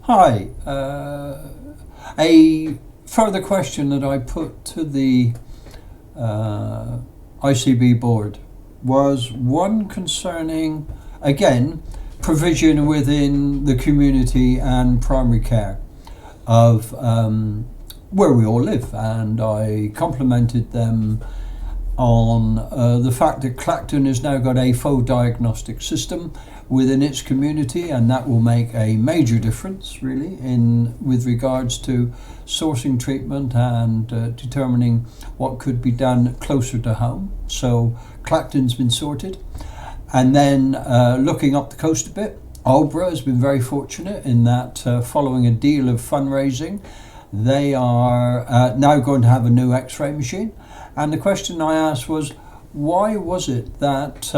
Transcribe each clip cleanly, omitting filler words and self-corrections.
Hi. A further question that I put to the ICB board was one concerning, again, provision within the community and primary care of where we all live, and I complimented them on the fact that Clacton has now got a full diagnostic system within its community, and that will make a major difference really in with regards to sourcing treatment and determining what could be done closer to home. So Clacton's been sorted, and then looking up the coast a bit, Aldeburgh has been very fortunate in that following a deal of fundraising, they are now going to have a new X-ray machine. And the question I asked was, why was it that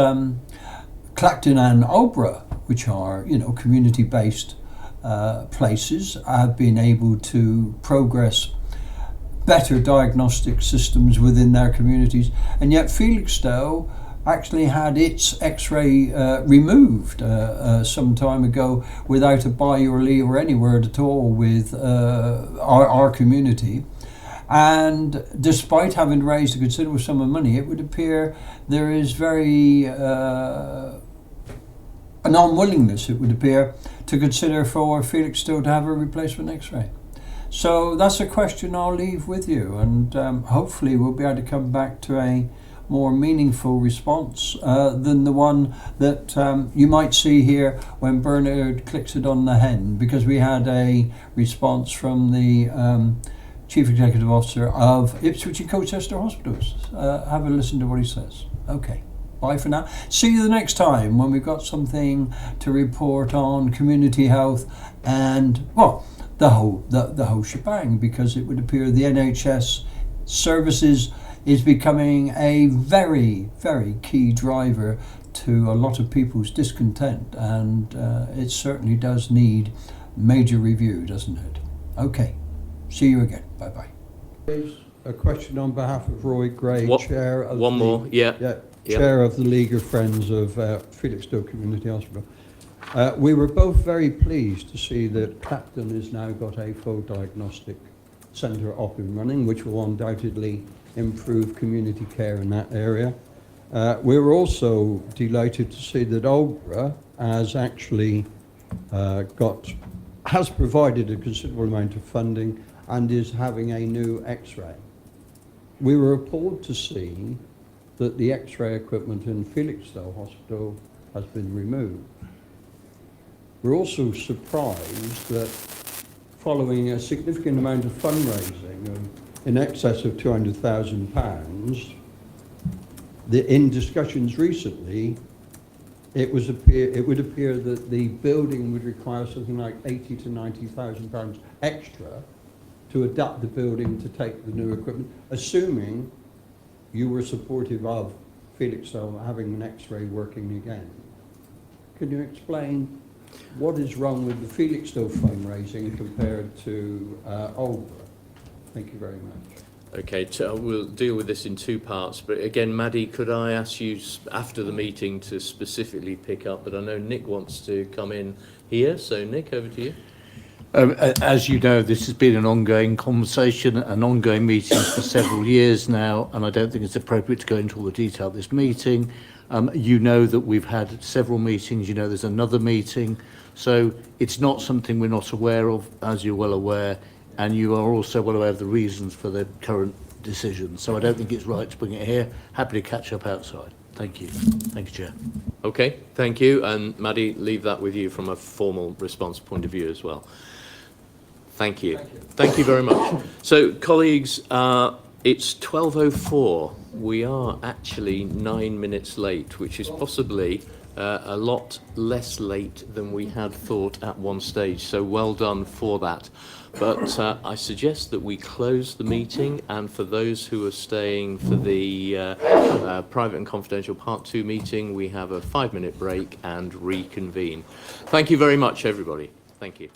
Clacton and Aldeburgh, which are, you know, community-based places, have been able to progress better diagnostic systems within their communities, and yet Felixstowe actually had its X-ray removed some time ago without a by or leave or any word at all with our community. And despite having raised a considerable sum of money, it would appear there is very an unwillingness, it would appear, to consider for Felixstowe to have a replacement X-ray. So that's a question I'll leave with you, and hopefully we'll be able to come back to a more meaningful response than the one that you might see here when Bernard clicks it on the hen, because we had a response from the Chief Executive Officer of Ipswich and Colchester Hospitals. Have a listen to what he says. Okay, bye for now. See you the next time when we've got something to report on community health and, well, the whole shebang, because it would appear the NHS services is becoming a very, very key driver to a lot of people's discontent, and it certainly does need major review, doesn't it? Okay, see you again. Bye-bye. A question on behalf of Roy Gray, Chair of Chair of the League of Friends of Felixstowe Community Hospital. We were both very pleased to see that Clacton has now got a full diagnostic centre up and running, which will undoubtedly improve community care in that area. We were also delighted to see that Aldeburgh has actually has provided a considerable amount of funding and is having a new X-ray. We were appalled to see that the X-ray equipment in Felixstowe Hospital has been removed. We're also surprised that following a significant amount of fundraising of in excess of £200,000, in discussions recently, it would appear that the building would require something like £80,000 to £90,000 extra to adapt the building to take the new equipment, assuming you were supportive of Felixstowe having an X-ray working again. Can you explain what is wrong with the Felixstowe fundraising compared to Aldeburgh? Thank you very much. Okay, we'll deal with this in two parts, but again, Maddie, could I ask you after the meeting to specifically pick up, but I know Nick wants to come in here, so Nick, over to you. As you know, this has been an ongoing conversation, an ongoing meeting for several years now, and I don't think it's appropriate to go into all the detail of this meeting. You know that we've had several meetings, you know there's another meeting, so it's not something we're not aware of, as you're well aware, and you are also well aware of the reasons for the current decision. So I don't think it's right to bring it here. Happy to catch up outside. Thank you. Thank you, Chair. Okay, thank you. And Maddie, leave that with you from a formal response point of view as well. Thank you. Thank you very much. So, colleagues, it's 12:04. We are actually 9 minutes late, which is possibly a lot less late than we had thought at one stage. So well done for that. But I suggest that we close the meeting, and for those who are staying for the private and confidential part 2 meeting, we have a 5-minute break and reconvene. Thank you very much, everybody. Thank you.